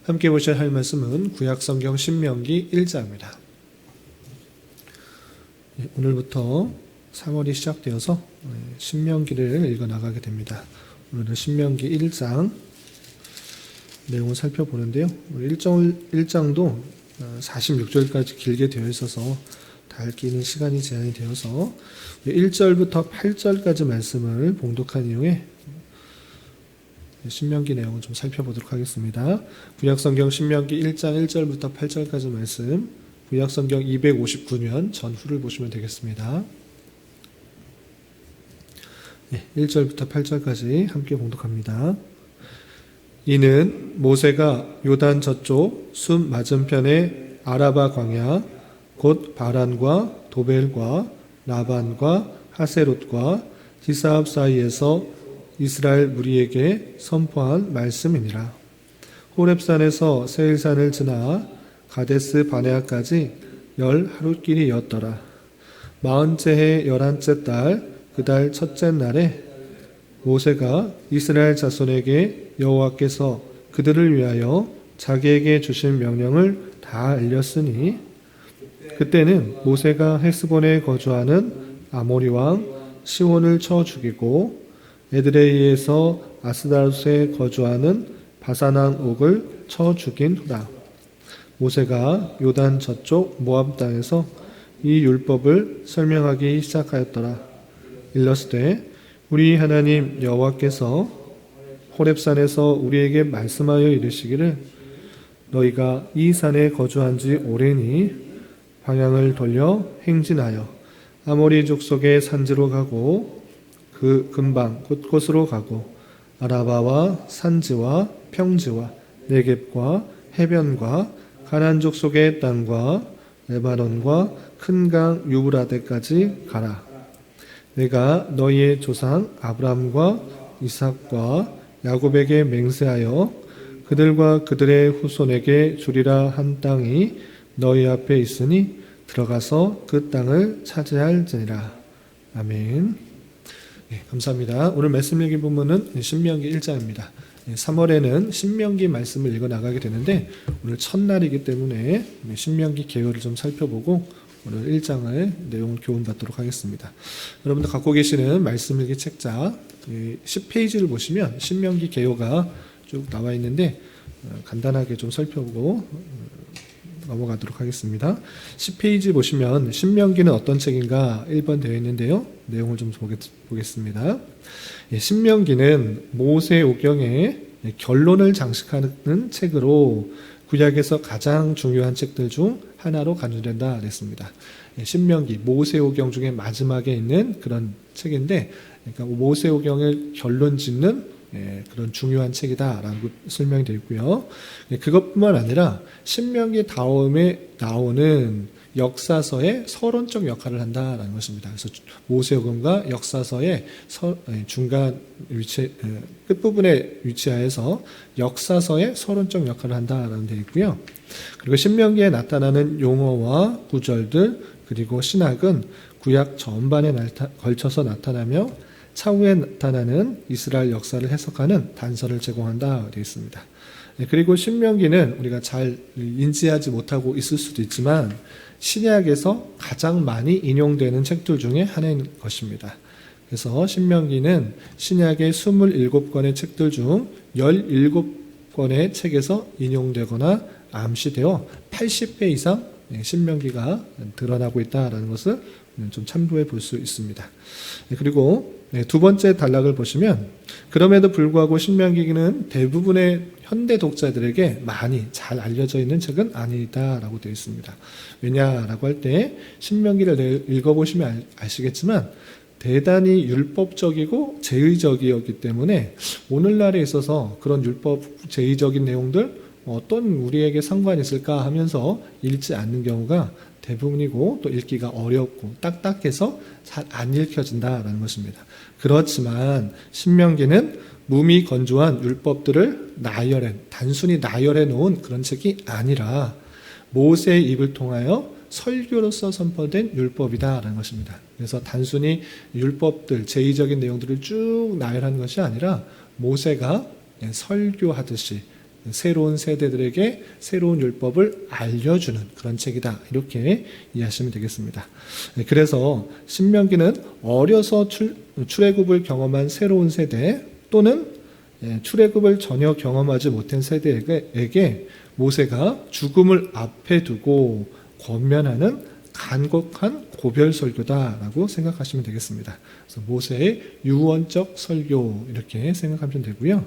함께 보실 할 말씀은 구약성경 신명기 1장입니다. 오늘부터 3월이 시작되어서 신명기를 읽어나가게 됩니다. 오늘은 신명기 1장 내용을 살펴보는데요. 1장도 46절까지 길게 되어 있어서 다 읽기는 시간이 제한이 되어서 1절부터 8절까지 말씀을 봉독한 이후에 신명기 내용을 좀 살펴보도록 하겠습니다. 구약성경 신명기 1장 1절부터 8절까지 말씀, 구약성경 259년 전후를 보시면 되겠습니다. 1절부터 8절까지 함께 봉독합니다. 이는 모세가 요단 저쪽 숲 맞은편의 아라바 광야 곧 바란과 도벨과 라반과 하세롯과 디사합 사이에서 이스라엘 무리에게 선포한 말씀이니라. 호렙산에서 세일산을 지나 가데스 바네아까지 10하룻길이었더라. 40째 해 11째 달 그 달 첫째 날에 모세가 이스라엘 자손에게 여호와께서 그들을 위하여 자기에게 주신 명령을 다 알렸으니 그때는 모세가 헤스본에 거주하는 아모리 왕 시온을 쳐 죽이고 에드레이에서 아스다롯에 거주하는 바산왕 옥을 쳐 죽인 후라. 모세가 요단 저쪽 모압 땅에서 이 율법을 설명하기 시작하였더라. 일러스되 우리 하나님 여호와께서 호렙산에서 우리에게 말씀하여 이르시기를 너희가 이 산에 거주한 지 오래니 방향을 돌려 행진하여 아모리 족속의 산지로 가고 그 근방 곳곳으로 가고 아라바와 산지와 평지와 네겝과 해변과 가나안 족속의 땅과 레바논과 큰 강 유브라데까지 가라. 내가 너희의 조상 아브람과 이삭과 야곱에게 맹세하여 그들과 그들의 후손에게 주리라 한 땅이 너희 앞에 있으니 들어가서 그 땅을 차지할지니라. 아멘. 감사합니다. 오늘 말씀 읽기 본문은 신명기 1장입니다. 3월에는 신명기 말씀을 읽어 나가게 되는데 오늘 첫날이기 때문에 신명기 개요를 좀 살펴보고 오늘 1장의 내용을 교훈받도록 하겠습니다. 여러분들 갖고 계시는 말씀 읽기 책자 10페이지를 보시면 신명기 개요가 쭉 나와 있는데 간단하게 좀 살펴보고 넘어가도록 하겠습니다. 10페이지 보시면 신명기는 어떤 책인가 1번 되어 있는데요. 내용을 좀 보겠습니다. 신명기는 모세오경의 결론을 장식하는 책으로 구약에서 가장 중요한 책들 중 하나로 간주된다 그랬습니다. 신명기, 모세오경 중에 마지막에 있는 그런 책인데 그러니까 모세오경을 결론 짓는 그런 중요한 책이다라고 설명이 되어 있고요. 그것뿐만 아니라 신명기 다음에 나오는 역사서의 서론적 역할을 한다라는 것입니다. 그래서 모세오경과 역사서의 중간 위치, 끝부분에 위치하여서 역사서의 서론적 역할을 한다라는 되어 있고요. 그리고 신명기에 나타나는 용어와 구절들 그리고 신학은 구약 전반에 걸쳐서 나타나며 차후에 나타나는 이스라엘 역사를 해석하는 단서를 제공한다 되어 있습니다. 그리고 신명기는 우리가 잘 인지하지 못하고 있을 수도 있지만 신약에서 가장 많이 인용되는 책들 중에 하나인 것입니다. 그래서 신명기는 신약의 27권의 책들 중 17권의 책에서 인용되거나 암시되어 80배 이상 신명기가 드러나고 있다는 것을 좀 참고해 볼 수 있습니다. 그리고 두 번째 단락을 보시면 그럼에도 불구하고 신명기는 대부분의 현대 독자들에게 많이 잘 알려져 있는 책은 아니다라고 되어 있습니다. 왜냐라고 할 때 신명기를 읽어보시면 아시겠지만 대단히 율법적이고 제의적이었기 때문에 오늘날에 있어서 그런 율법 제의적인 내용들 어떤 우리에게 상관이 있을까 하면서 읽지 않는 경우가 대부분이고 또 읽기가 어렵고 딱딱해서 잘 안 읽혀진다라는 것입니다. 그렇지만 신명기는 무미 건조한 율법들을 단순히 나열해 놓은 그런 책이 아니라 모세의 입을 통하여 설교로서 선포된 율법이다라는 것입니다. 그래서 단순히 율법들, 제의적인 내용들을 쭉 나열한 것이 아니라 모세가 설교하듯이 새로운 세대들에게 새로운 율법을 알려주는 그런 책이다. 이렇게 이해하시면 되겠습니다. 그래서 신명기는 어려서 출애굽을 경험한 새로운 세대 또는 출애굽을 전혀 경험하지 못한 세대에게 모세가 죽음을 앞에 두고 권면하는 간곡한 고별 설교다라고 생각하시면 되겠습니다. 그래서 모세의 유언적 설교 이렇게 생각하면 되고요.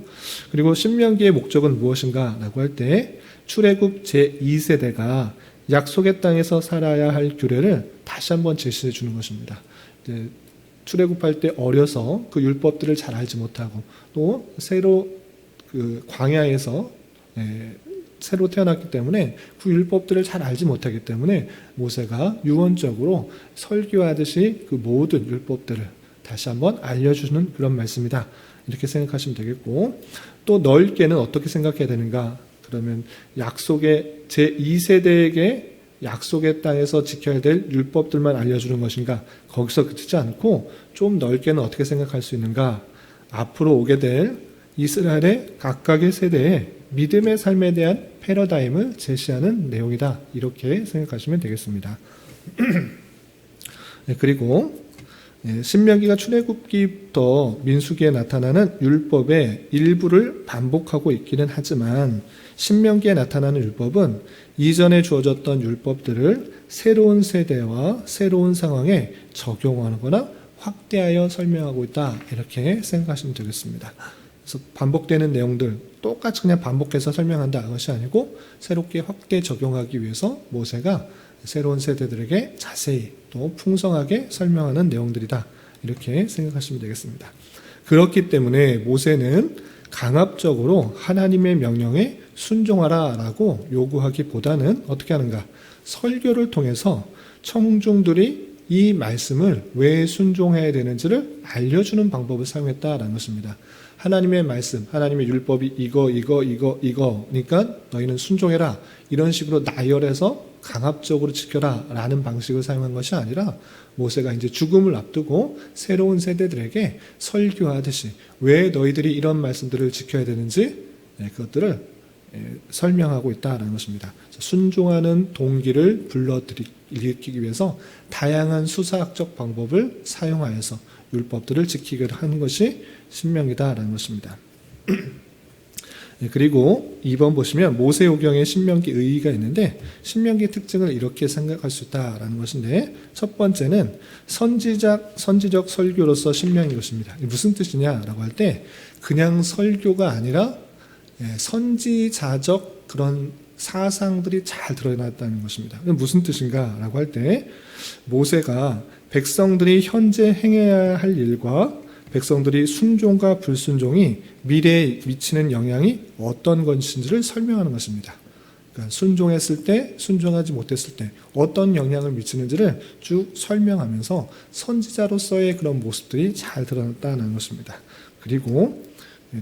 그리고 신명기의 목적은 무엇인가라고 할 때 출애굽 제2세대가 약속의 땅에서 살아야 할 규례를 다시 한번 제시해 주는 것입니다. 출애굽할 때 어려서 그 율법들을 잘 알지 못하고 또 새로 그 광야에서 새로 태어났기 때문에 그 율법들을 잘 알지 못하기 때문에 모세가 유언적으로 설교하듯이 그 모든 율법들을 다시 한번 알려주는 그런 말씀이다. 이렇게 생각하시면 되겠고 또 넓게는 어떻게 생각해야 되는가? 그러면 약속의 제2세대에게 약속의 땅에서 지켜야 될 율법들만 알려주는 것인가? 거기서 그치지 않고 좀 넓게는 어떻게 생각할 수 있는가? 앞으로 오게 될 이스라엘의 각각의 세대에 믿음의 삶에 대한 패러다임을 제시하는 내용이다. 이렇게 생각하시면 되겠습니다. 그리고 신명기가 출애굽기부터 민수기에 나타나는 율법의 일부를 반복하고 있기는 하지만 신명기에 나타나는 율법은 이전에 주어졌던 율법들을 새로운 세대와 새로운 상황에 적용하거나 확대하여 설명하고 있다. 이렇게 생각하시면 되겠습니다. 그래서 반복되는 내용들 똑같이 그냥 반복해서 설명한다. 그것이 아니고 새롭게 확대 적용하기 위해서 모세가 새로운 세대들에게 자세히 또 풍성하게 설명하는 내용들이다. 이렇게 생각하시면 되겠습니다. 그렇기 때문에 모세는 강압적으로 하나님의 명령에 순종하라 라고 요구하기보다는 어떻게 하는가? 설교를 통해서 청중들이 이 말씀을 왜 순종해야 되는지를 알려주는 방법을 사용했다라는 것입니다. 하나님의 말씀, 하나님의 율법이 이거니까 너희는 순종해라. 이런 식으로 나열해서 강압적으로 지켜라 라는 방식을 사용한 것이 아니라 모세가 이제 죽음을 앞두고 새로운 세대들에게 설교하듯이 왜 너희들이 이런 말씀들을 지켜야 되는지 그것들을 설명하고 있다는 것입니다. 순종하는 동기를 불러일으키기 위해서 다양한 수사학적 방법을 사용하여서 율법들을 지키게 하는 것이 신명기다라는 것입니다. 그리고 2번 보시면 모세오경에 신명기 의의가 있는데 신명기의 특징을 이렇게 생각할 수 있다라는 것인데 첫 번째는 선지적 설교로서 신명인 것입니다. 무슨 뜻이냐라고 할 때 그냥 설교가 아니라 선지자적 그런 사상들이 잘 드러났다는 것입니다. 무슨 뜻인가라고 할 때 모세가 백성들이 현재 행해야 할 일과 백성들이 순종과 불순종이 미래에 미치는 영향이 어떤 것인지를 설명하는 것입니다. 그러니까 순종했을 때, 순종하지 못했을 때 어떤 영향을 미치는지를 쭉 설명하면서 선지자로서의 그런 모습들이 잘 드러났다는 것입니다. 그리고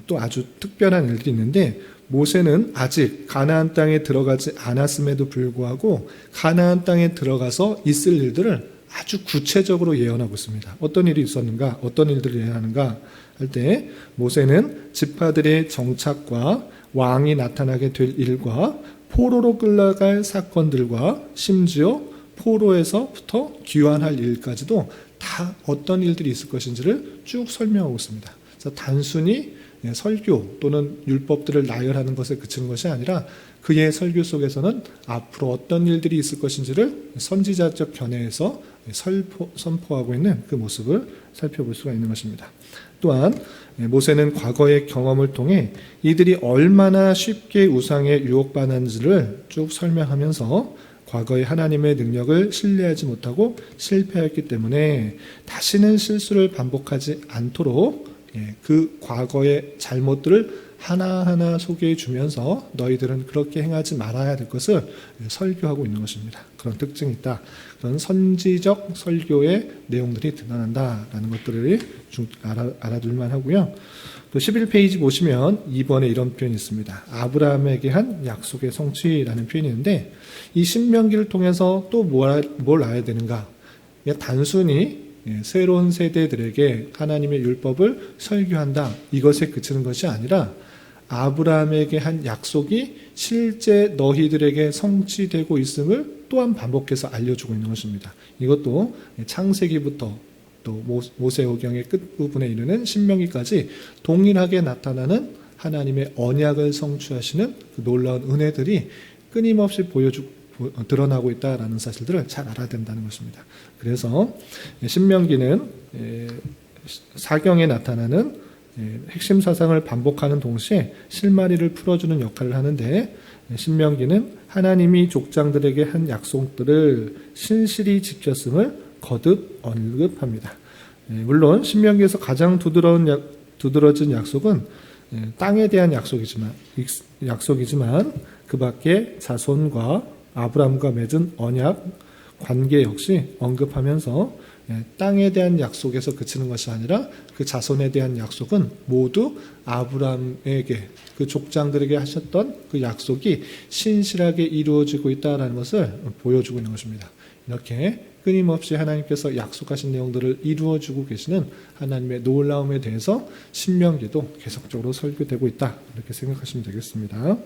또 아주 특별한 일들이 있는데 모세는 아직 가나안 땅에 들어가지 않았음에도 불구하고 가나안 땅에 들어가서 있을 일들을 아주 구체적으로 예언하고 있습니다. 어떤 일이 있었는가? 어떤 일들을 예언하는가? 할 때 모세는 지파들의 정착과 왕이 나타나게 될 일과 포로로 끌려갈 사건들과 심지어 포로에서부터 귀환할 일까지도 다 어떤 일들이 있을 것인지를 쭉 설명하고 있습니다. 그래서 단순히 설교 또는 율법들을 나열하는 것에 그치는 것이 아니라 그의 설교 속에서는 앞으로 어떤 일들이 있을 것인지를 선지자적 견해에서 선포하고 있는 그 모습을 살펴볼 수가 있는 것입니다. 또한 모세는 과거의 경험을 통해 이들이 얼마나 쉽게 우상에 유혹받았는지를 쭉 설명하면서 과거의 하나님의 능력을 신뢰하지 못하고 실패했기 때문에 다시는 실수를 반복하지 않도록 그 과거의 잘못들을 하나하나 소개해 주면서 너희들은 그렇게 행하지 말아야 될 것을 설교하고 있는 것입니다. 그런 특징이 있다. 그런 선지적 설교의 내용들이 드러난다라는 것들을 알아둘만 하고요. 또 11페이지 보시면 2번에 이런 표현이 있습니다. 아브라함에게 한 약속의 성취라는 표현이 있는데 이 신명기를 통해서 또 뭘 알아야 되는가? 단순히 새로운 세대들에게 하나님의 율법을 설교한다. 이것에 그치는 것이 아니라 아브라함에게 한 약속이 실제 너희들에게 성취되고 있음을 또한 반복해서 알려주고 있는 것입니다. 이것도 창세기부터 또 모세오경의 끝부분에 이르는 신명기까지 동일하게 나타나는 하나님의 언약을 성취하시는 그 놀라운 은혜들이 끊임없이 드러나고 있다라는 사실들을 잘 알아야 된다는 것입니다. 그래서 신명기는 사경에 나타나는 핵심 사상을 반복하는 동시에 실마리를 풀어주는 역할을 하는데, 신명기는 하나님이 족장들에게 한 약속들을 신실히 지켰음을 거듭 언급합니다. 물론 신명기에서 가장 두드러진 약속은 땅에 대한 약속이지만 그 밖에 자손과 아브라함과 맺은 언약 관계 역시 언급하면서 땅에 대한 약속에서 그치는 것이 아니라 그 자손에 대한 약속은 모두 아브라함에게, 그 족장들에게 하셨던 그 약속이 신실하게 이루어지고 있다는 것을 보여주고 있는 것입니다. 이렇게 끊임없이 하나님께서 약속하신 내용들을 이루어주고 계시는 하나님의 놀라움에 대해서 신명기도 계속적으로 설교되고 있다, 이렇게 생각하시면 되겠습니다.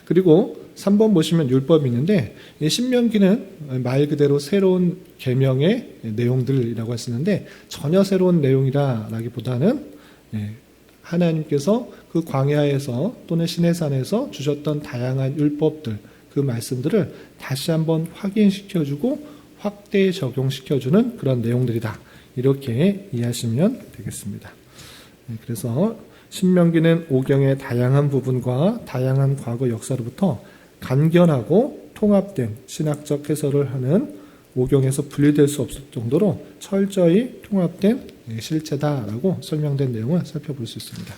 그리고 3번 보시면 율법이 있는데, 신명기는 말 그대로 새로운 계명의 내용들이라고 했었는데, 전혀 새로운 내용이라기보다는 하나님께서 그 광야에서 또는 시내산에서 주셨던 다양한 율법들, 그 말씀들을 다시 한번 확인시켜주고 확대 적용시켜주는 그런 내용들이다, 이렇게 이해하시면 되겠습니다. 그래서 신명기는 오경의 다양한 부분과 다양한 과거 역사로부터 간결하고 통합된 신학적 해설을 하는, 오경에서 분리될 수 없을 정도로 철저히 통합된 실체다라고 설명된 내용을 살펴볼 수 있습니다.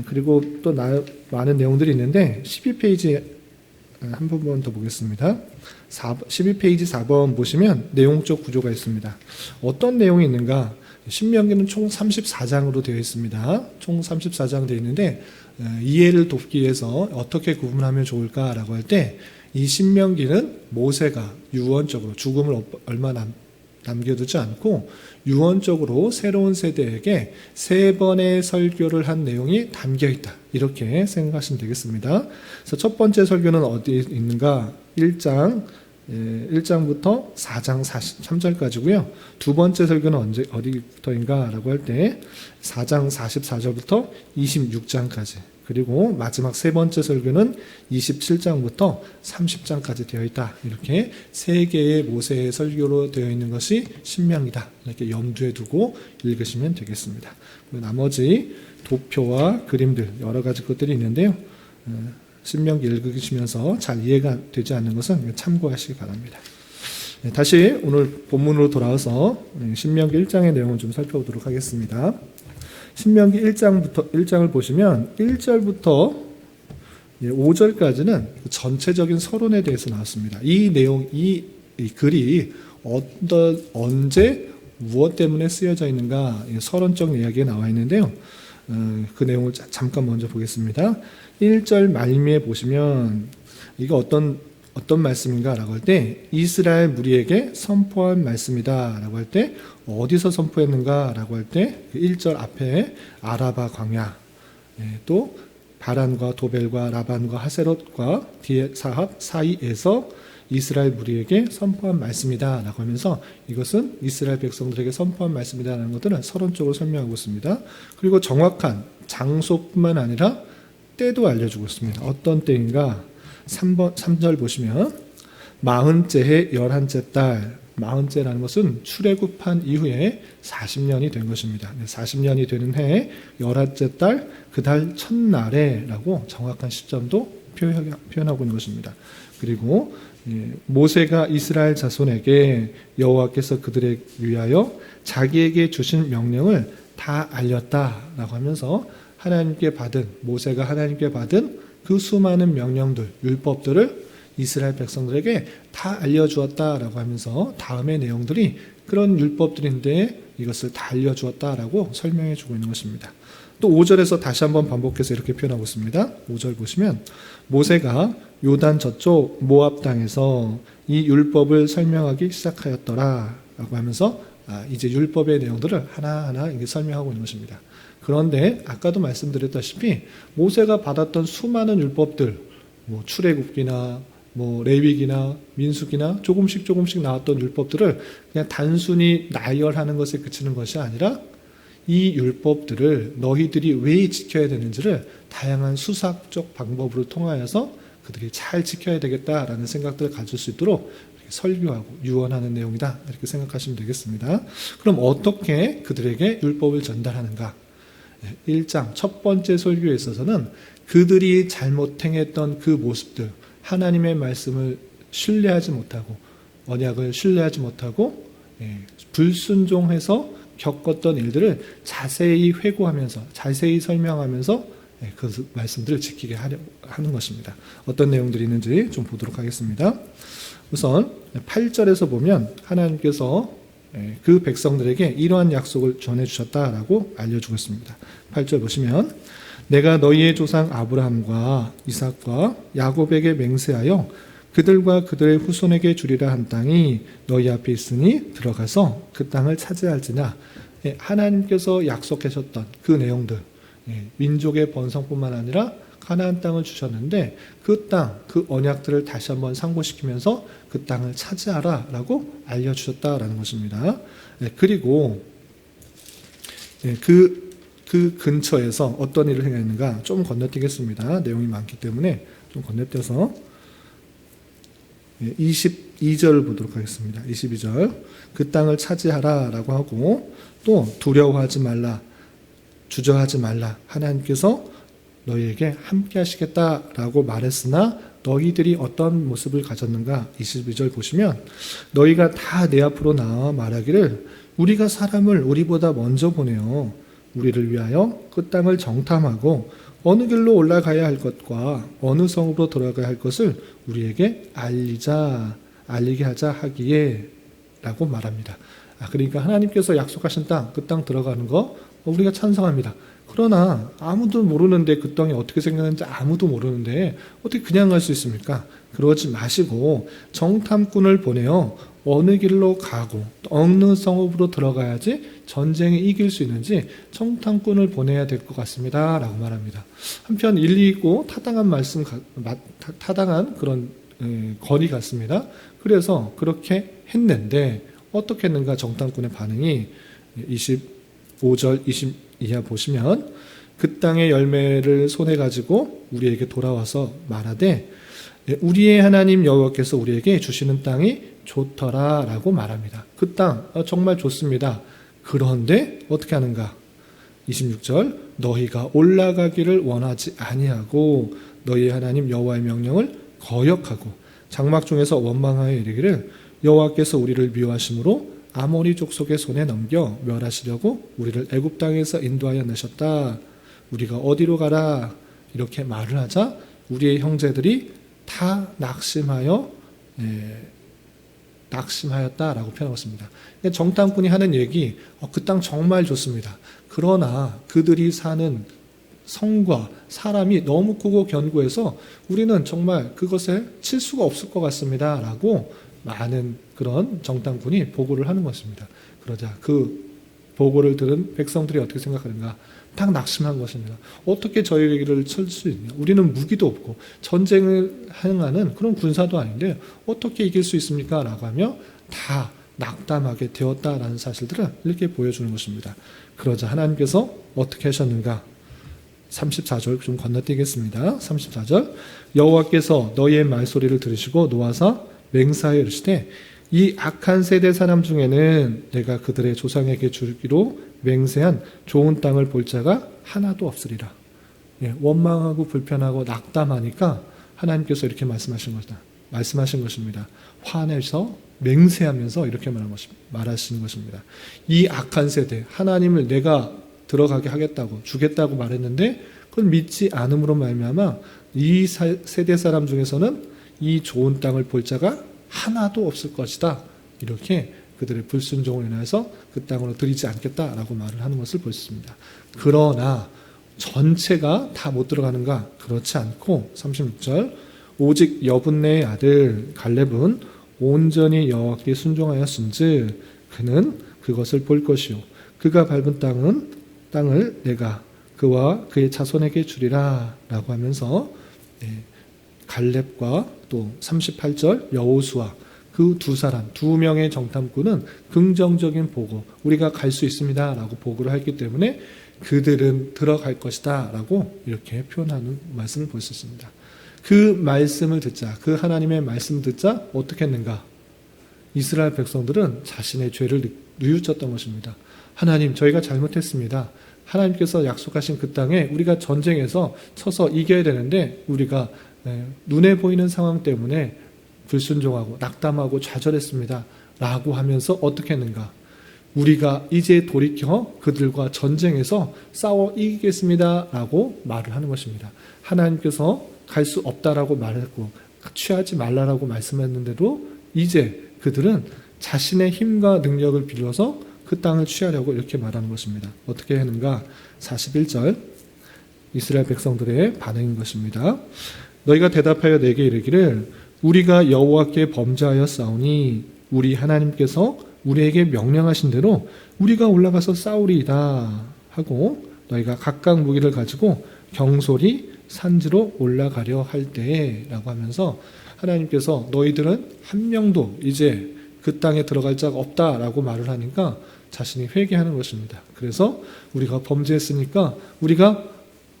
그리고 또 많은 내용들이 있는데 12페이지 한 부분 더 보겠습니다. 12페이지 4번 보시면 내용적 구조가 있습니다. 어떤 내용이 있는가? 신명기는 총 34장으로 되어 있습니다. 총 34장 되어 있는데, 이해를 돕기 위해서 어떻게 구분하면 좋을까라고 할 때, 이 신명기는 모세가 유언적으로 죽음을 얼마 남겨두지 않고 유언적으로 새로운 세대에게 3번의 설교를 한 내용이 담겨 있다, 이렇게 생각하시면 되겠습니다. 그래서 첫 번째 설교는 어디에 있는가? 1장부터 4장 43절까지고요. 두 번째 설교는 어디부터인가 라고 할 때 4장 44절부터 26장까지, 그리고 마지막 세 번째 설교는 27장부터 30장까지 되어 있다, 이렇게 3개의 모세의 설교로 되어 있는 것이 신명이다, 이렇게 염두에 두고 읽으시면 되겠습니다. 나머지 도표와 그림들 여러 가지 것들이 있는데요, 신명기 읽으시면서 잘 이해가 되지 않는 것은 참고하시기 바랍니다. 다시 오늘 본문으로 돌아와서 신명기 1장의 내용을 좀 살펴보도록 하겠습니다. 신명기 1장을 보시면 1절부터 5절까지는 전체적인 서론에 대해서 나왔습니다. 이 내용, 이 글이 언제 무엇 때문에 쓰여져 있는가, 서론적 이야기가 나와 있는데요. 그 내용을 잠깐 먼저 보겠습니다. 1절 말미에 보시면 이게 어떤 말씀인가 라고 할 때, 이스라엘 무리에게 선포한 말씀이다 라고 할 때, 어디서 선포했는가 라고 할 때 1절 앞에 아라바 광야, 또 바란과 도벨과 라반과 하세롯과 뒤에 사합 사이에서 이스라엘 무리에게 선포한 말씀이다 라고 하면서, 이것은 이스라엘 백성들에게 선포한 말씀이다 라는 것들은 서론적으로 설명하고 있습니다. 그리고 정확한 장소뿐만 아니라 때도 알려주고 있습니다. 어떤 때인가? 3절 보시면 40째 해 11째 달, 40째라는 것은 출애굽한 이후에 40년이 된 것입니다. 40년이 되는 해에 11째 달, 그 달 첫날에 라고 정확한 시점도 표현하고 있는 것입니다. 그리고 모세가 이스라엘 자손에게 여호와께서 그들에 위하여 자기에게 주신 명령을 다 알렸다라고 하면서, 모세가 하나님께 받은 그 수많은 명령들, 율법들을 이스라엘 백성들에게 다 알려주었다라고 하면서 다음의 내용들이 그런 율법들인데 이것을 다 알려주었다라고 설명해주고 있는 것입니다. 또 5절에서 다시 한번 반복해서 이렇게 표현하고 있습니다. 5절 보시면 모세가 요단 저쪽 모압 땅에서 이 율법을 설명하기 시작하였더라 라고 하면서 이제 율법의 내용들을 하나하나 설명하고 있는 것입니다. 그런데 아까도 말씀드렸다시피 모세가 받았던 수많은 율법들, 뭐 출애굽기나 뭐 레위기나 민수기나 조금씩 나왔던 율법들을 그냥 단순히 나열하는 것에 그치는 것이 아니라 이 율법들을 너희들이 왜 지켜야 되는지를 다양한 수학적 방법으로 통하여서 그들이 잘 지켜야 되겠다라는 생각들을 가질 수 있도록 설교하고 유언하는 내용이다, 이렇게 생각하시면 되겠습니다. 그럼 어떻게 그들에게 율법을 전달하는가? 1장 첫 번째 설교에 있어서는 그들이 잘못 행했던 그 모습들, 하나님의 말씀을 신뢰하지 못하고 언약을 신뢰하지 못하고 불순종해서 겪었던 일들을 자세히 회고하면서 자세히 설명하면서 그 말씀들을 지키게 하는 것입니다. 어떤 내용들이 있는지 좀 보도록 하겠습니다. 우선 8절에서 보면 하나님께서 그 백성들에게 이러한 약속을 전해주셨다라고 알려주고 있습니다. 8절 보시면 내가 너희의 조상 아브라함과 이삭과 야곱에게 맹세하여 그들과 그들의 후손에게 주리라 한 땅이 너희 앞에 있으니 들어가서 그 땅을 차지할지나. 하나님께서 약속하셨던 그 내용들, 민족의 번성뿐만 아니라 가나안 땅을 주셨는데 그 땅, 그 언약들을 다시 한번 상고시키면서 그 땅을 차지하라 라고 알려주셨다라는 것입니다. 그리고 그 근처에서 어떤 일을 행했는가 좀 건너뛰겠습니다. 내용이 많기 때문에 좀 건너뛰어서 22절 보도록 하겠습니다. 22절 그 땅을 차지하라 라고 하고 또 두려워하지 말라, 주저하지 말라, 하나님께서 너희에게 함께 하시겠다라고 말했으나 너희들이 어떤 모습을 가졌는가. 22절 보시면 너희가 다 내 앞으로 나와 말하기를 우리가 사람을 우리보다 먼저 보내어 우리를 위하여 그 땅을 정탐하고 어느 길로 올라가야 할 것과 어느 성으로 돌아가야 할 것을 우리에게 알리게 하자 하기에 라고 말합니다. 그러니까 하나님께서 약속하신 땅, 그 땅 들어가는 거 우리가 찬성합니다. 그러나 아무도 모르는데 그 땅이 어떻게 생겼는지 아무도 모르는데 어떻게 그냥 갈 수 있습니까? 그러지 마시고 정탐꾼을 보내어 어느 길로 가고 어느 성읍으로 들어가야지 전쟁에 이길 수 있는지 정탐꾼을 보내야 될 것 같습니다 라고 말합니다. 한편 일리 있고 타당한 말씀, 타당한 그런 건의 같습니다. 그래서 그렇게 했는데 어떻게 했는가. 정탐꾼의 반응이 25절 20 이하 보시면 그 땅의 열매를 손에 가지고 우리에게 돌아와서 말하되 우리의 하나님 여호와께서 우리에게 주시는 땅이 좋더라 라고 말합니다. 그 땅 정말 좋습니다. 그런데 어떻게 하는가. 26절 너희가 올라가기를 원하지 아니하고 너희의 하나님 여호와의 명령을 거역하고 장막 중에서 원망하여 이르기를 여호와께서 우리를 미워하심으로 아모리 족속의 손에 넘겨 멸하시려고 우리를 애굽 땅에서 인도하여 내셨다. 우리가 어디로 가라. 이렇게 말을 하자 우리의 형제들이 다 낙심하였다라고 표현하고 있습니다. 정탐꾼이 하는 얘기, 그 땅 정말 좋습니다. 그러나 그들이 사는 성과 사람이 너무 크고 견고해서 우리는 정말 그것에 칠 수가 없을 것 같습니다 라고 많은 그런 정탐꾼이 보고를 하는 것입니다. 그러자 그 보고를 들은 백성들이 어떻게 생각하는가. 딱 낙심한 것입니다. 어떻게 저희를 칠 수 있냐. 우리는 무기도 없고 전쟁을 행하는 그런 군사도 아닌데 어떻게 이길 수 있습니까? 라고 하며 다 낙담하게 되었다라는 사실들을 이렇게 보여주는 것입니다. 그러자 하나님께서 어떻게 하셨는가. 34절 좀 건너뛰겠습니다. 34절 여호와께서 너희의 말소리를 들으시고 노하사 맹세하여 이르시되 이 악한 세대 사람 중에는 내가 그들의 조상에게 주기로 맹세한 좋은 땅을 볼 자가 하나도 없으리라. 원망하고 불편하고 낙담하니까 하나님께서 이렇게 말씀하신 것입니다. 화내서 맹세하면서 이렇게 말하시는 것입니다. 이 악한 세대, 하나님을 내가 들어가게 하겠다고 주겠다고 말했는데 그걸 믿지 않음으로 말미암아 이 세대 사람 중에서는 이 좋은 땅을 볼 자가 하나도 없을 것이다. 이렇게 그들의 불순종을 인해서 그 땅으로 들이지 않겠다라고 말을 하는 것을 볼 수 있습니다. 그러나 전체가 다 못 들어가는가? 그렇지 않고 36절 오직 여분네의 아들 갈렙은 온전히 여호와께 순종하였은즉 그는 그것을 볼 것이요 그가 밟은 땅을 내가 그와 그의 자손에게 주리라 라고 하면서 갈렙과 또 38절 여호수아 그 두 사람, 두 명의 정탐꾼은 긍정적인 보고 우리가 갈 수 있습니다 라고 보고를 했기 때문에 그들은 들어갈 것이다 라고 이렇게 표현하는 말씀을 볼 수 있습니다. 그 말씀을 듣자, 그 하나님의 말씀을 듣자 어떻게 했는가? 이스라엘 백성들은 자신의 죄를 뉘우쳤던 것입니다. 하나님, 저희가 잘못했습니다. 하나님께서 약속하신 그 땅에 우리가 전쟁에서 쳐서 이겨야 되는데 우리가 눈에 보이는 상황 때문에 불순종하고 낙담하고 좌절했습니다 라고 하면서 어떻게 했는가? 우리가 이제 돌이켜 그들과 전쟁에서 싸워 이기겠습니다 라고 말을 하는 것입니다. 하나님께서 갈 수 없다라고 말했고 취하지 말라라고 말씀했는데도 이제 그들은 자신의 힘과 능력을 빌려서 그 땅을 취하려고 이렇게 말하는 것입니다. 어떻게 하는가? 41절 이스라엘 백성들의 반응인 것입니다. 너희가 대답하여 내게 이르기를 우리가 여호와께 범죄하였사오니 우리 하나님께서 우리에게 명령하신 대로 우리가 올라가서 싸우리이다 하고 너희가 각각 무기를 가지고 경솔히 산지로 올라가려 할 때에 라고 하면서 하나님께서 너희들은 한 명도 이제 그 땅에 들어갈 자가 없다라고 말을 하니까 자신이 회개하는 것입니다. 그래서 우리가 범죄했으니까 우리가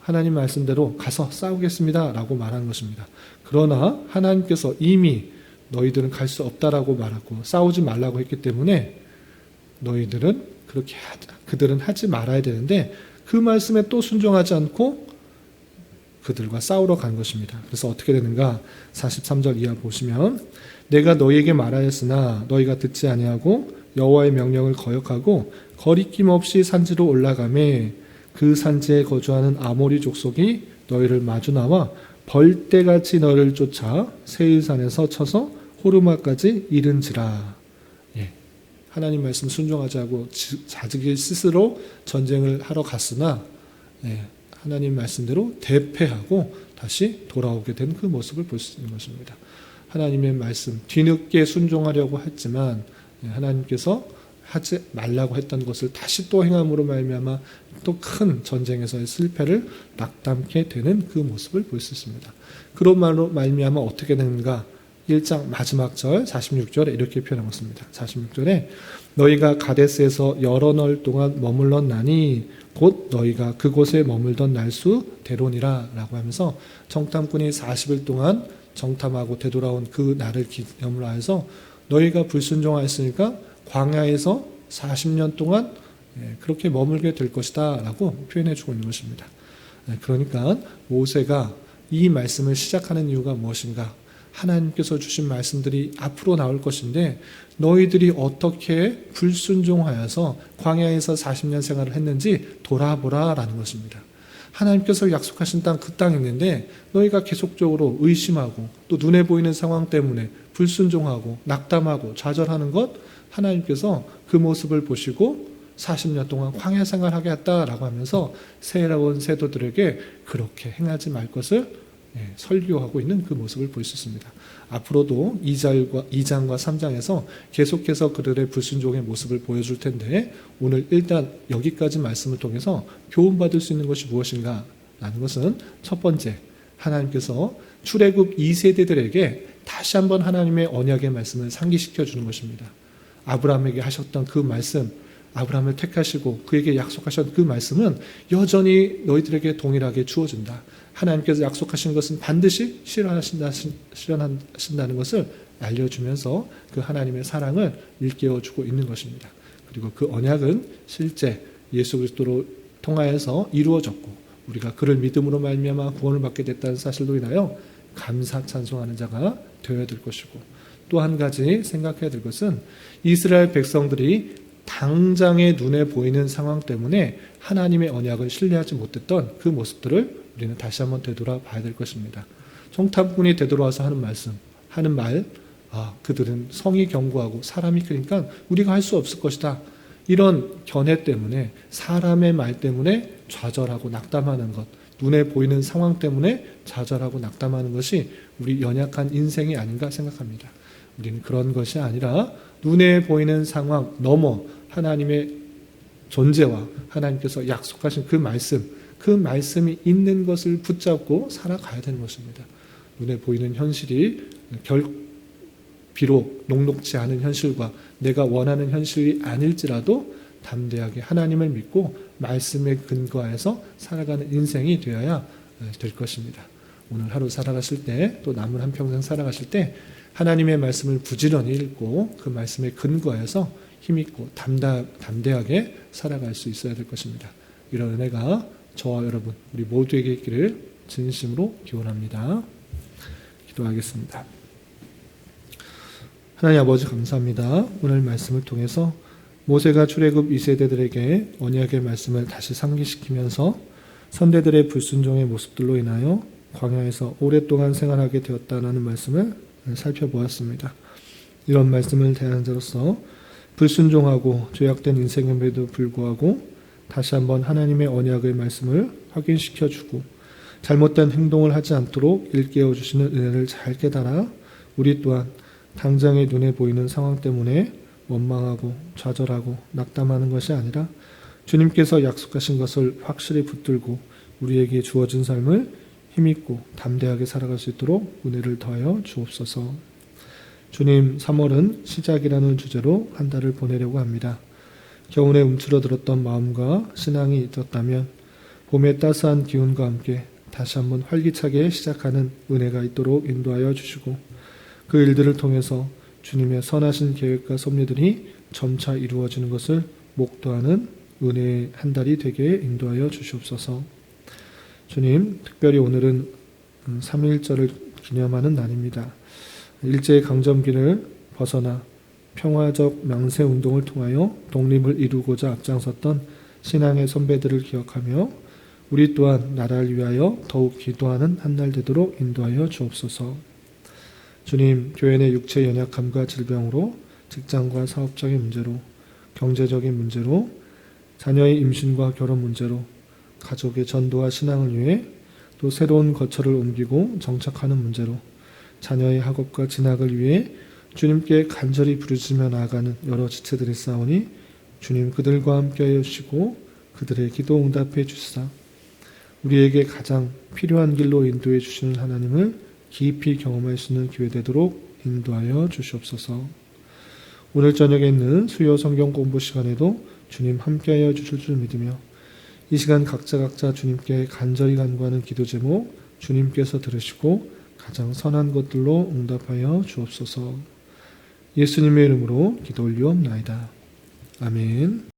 하나님 말씀대로 가서 싸우겠습니다 라고 말하는 것입니다. 그러나 하나님께서 이미 너희들은 갈 수 없다라고 말하고 싸우지 말라고 했기 때문에 너희들은 그들은 하지 말아야 되는데 그 말씀에 또 순종하지 않고 그들과 싸우러 간 것입니다. 그래서 어떻게 되는가? 43절 이하 보시면 내가 너희에게 말하였으나 너희가 듣지 아니하고 여호와의 명령을 거역하고 거리낌 없이 산지로 올라가매 그 산지에 거주하는 아모리 족속이 너희를 마주 나와 벌떼같이 너희를 쫓아 세일산에서 쳐서 호르마까지 이른지라. 하나님 말씀 순종하지 않고 자기 스스로 전쟁을 하러 갔으나 하나님 말씀대로 대패하고 다시 돌아오게 된 그 모습을 볼 수 있는 것입니다. 하나님의 말씀 뒤늦게 순종하려고 했지만 하나님께서 하지 말라고 했던 것을 다시 또 행함으로 말미암아 또 큰 전쟁에서의 실패를 낙담케 되는 그 모습을 볼 수 있습니다. 그런 말로 말미암아 어떻게 되는가? 1장 마지막 절 46절에 이렇게 표현하고 있습니다. 46절에 너희가 가데스에서 여러 날 동안 머물렀나니 곧 너희가 그곳에 머물던 날수대로니라 라고 하면서 정탐꾼이 40일 동안 정탐하고 되돌아온 그 날을 기념으로 해서 너희가 불순종하였으니까 광야에서 40년 동안 그렇게 머물게 될 것이다 라고 표현해 주고 있는 것입니다. 그러니까 모세가 이 말씀을 시작하는 이유가 무엇인가? 하나님께서 주신 말씀들이 앞으로 나올 것인데 너희들이 어떻게 불순종하여서 광야에서 40년 생활을 했는지 돌아보라 라는 것입니다. 하나님께서 약속하신 땅 그 땅이 있는데 너희가 계속적으로 의심하고 또 눈에 보이는 상황 때문에 불순종하고 낙담하고 좌절하는 것 하나님께서 그 모습을 보시고 40년 동안 광야 생활하게 했다라고 하면서 새로운 세도들에게 그렇게 행하지 말 것을 설교하고 있는 그 모습을 볼 수 있습니다. 앞으로도 2장과 3장에서 계속해서 그들의 불순종의 모습을 보여줄 텐데 오늘 일단 여기까지 말씀을 통해서 교훈받을 수 있는 것이 무엇인가 라는 것은 첫 번째 하나님께서 출애굽 2세대들에게 다시 한번 하나님의 언약의 말씀을 상기시켜 주는 것입니다. 아브라함에게 하셨던 그 말씀 아브라함을 택하시고 그에게 약속하셨던 그 말씀은 여전히 너희들에게 동일하게 주어진다. 하나님께서 약속하신 것은 반드시 실현하신다는 것을 알려주면서 그 하나님의 사랑을 일깨워주고 있는 것입니다. 그리고 그 언약은 실제 예수 그리스도로 통하여서 이루어졌고 우리가 그를 믿음으로 말미암아 구원을 받게 됐다는 사실로 인하여 감사 찬송하는 자가 되어야 될 것이고 또 한 가지 생각해야 될 것은 이스라엘 백성들이 당장의 눈에 보이는 상황 때문에 하나님의 언약을 신뢰하지 못했던 그 모습들을 우리는 다시 한번 되돌아봐야 될 것입니다. 정탐꾼이 되돌아와서 하는 말, 그들은 성이 견고하고 사람이 크니까 우리가 할 수 없을 것이다. 이런 견해 때문에 사람의 말 때문에 좌절하고 낙담하는 것, 눈에 보이는 상황 때문에 좌절하고 낙담하는 것이 우리 연약한 인생이 아닌가 생각합니다. 우리는 그런 것이 아니라 눈에 보이는 상황 넘어 하나님의 존재와 하나님께서 약속하신 그 말씀이 있는 것을 붙잡고 살아가야 되는 것입니다. 눈에 보이는 현실이 비록 녹록지 않은 현실과 내가 원하는 현실이 아닐지라도 담대하게 하나님을 믿고 말씀에 근거해서 살아가는 인생이 되어야 될 것입니다. 오늘 하루 살아가실 때, 또 남은 한평생 살아가실 때 하나님의 말씀을 부지런히 읽고 그 말씀에 근거해서 힘있고 담대하게 살아갈 수 있어야 될 것입니다. 이런 은혜가 저와 여러분 우리 모두에게 있기를 진심으로 기원합니다. 기도하겠습니다. 하나님 아버지 감사합니다. 오늘 말씀을 통해서 모세가 출애굽 2세대들에게 언약의 말씀을 다시 상기시키면서 선대들의 불순종의 모습들로 인하여 광야에서 오랫동안 생활하게 되었다는 말씀을 살펴보았습니다. 이런 말씀을 대하는 자로서 불순종하고 죄악된 인생임에도 불구하고 다시 한번 하나님의 언약의 말씀을 확인시켜주고 잘못된 행동을 하지 않도록 일깨워 주시는 은혜를 잘 깨달아 우리 또한 당장의 눈에 보이는 상황 때문에 원망하고 좌절하고 낙담하는 것이 아니라 주님께서 약속하신 것을 확실히 붙들고 우리에게 주어진 삶을 힘있고 담대하게 살아갈 수 있도록 은혜를 더하여 주옵소서. 주님, 3월은 시작이라는 주제로 한 달을 보내려고 합니다. 겨울에 움츠러들었던 마음과 신앙이 있었다면 봄의 따스한 기운과 함께 다시 한번 활기차게 시작하는 은혜가 있도록 인도하여 주시고 그 일들을 통해서 주님의 선하신 계획과 섭리들이 점차 이루어지는 것을 목도하는 은혜의 한 달이 되게 인도하여 주시옵소서. 주님, 특별히 오늘은 3.1절을 기념하는 날입니다. 일제강점기를 벗어나 평화적 망세운동을 통하여 독립을 이루고자 앞장섰던 신앙의 선배들을 기억하며 우리 또한 나라를 위하여 더욱 기도하는 한 날 되도록 인도하여 주옵소서. 주님, 교회 내 육체 연약함과 질병으로 직장과 사업적인 문제로 경제적인 문제로 자녀의 임신과 결혼 문제로 가족의 전도와 신앙을 위해 또 새로운 거처를 옮기고 정착하는 문제로 자녀의 학업과 진학을 위해 주님께 간절히 부르짖으며 나아가는 여러 지체들이 있사오니 주님 그들과 함께하여 주시고 그들의 기도 응답해 주시사 우리에게 가장 필요한 길로 인도해 주시는 하나님을 깊이 경험할 수 있는 기회 되도록 인도하여 주시옵소서. 오늘 저녁에 있는 수요 성경 공부 시간에도 주님 함께하여 주실 줄 믿으며 이 시간 각자 주님께 간절히 간구하는 기도 제목 주님께서 들으시고 가장 선한 것들로 응답하여 주옵소서. 예수님의 이름으로 기도 올리옵나이다. 아멘.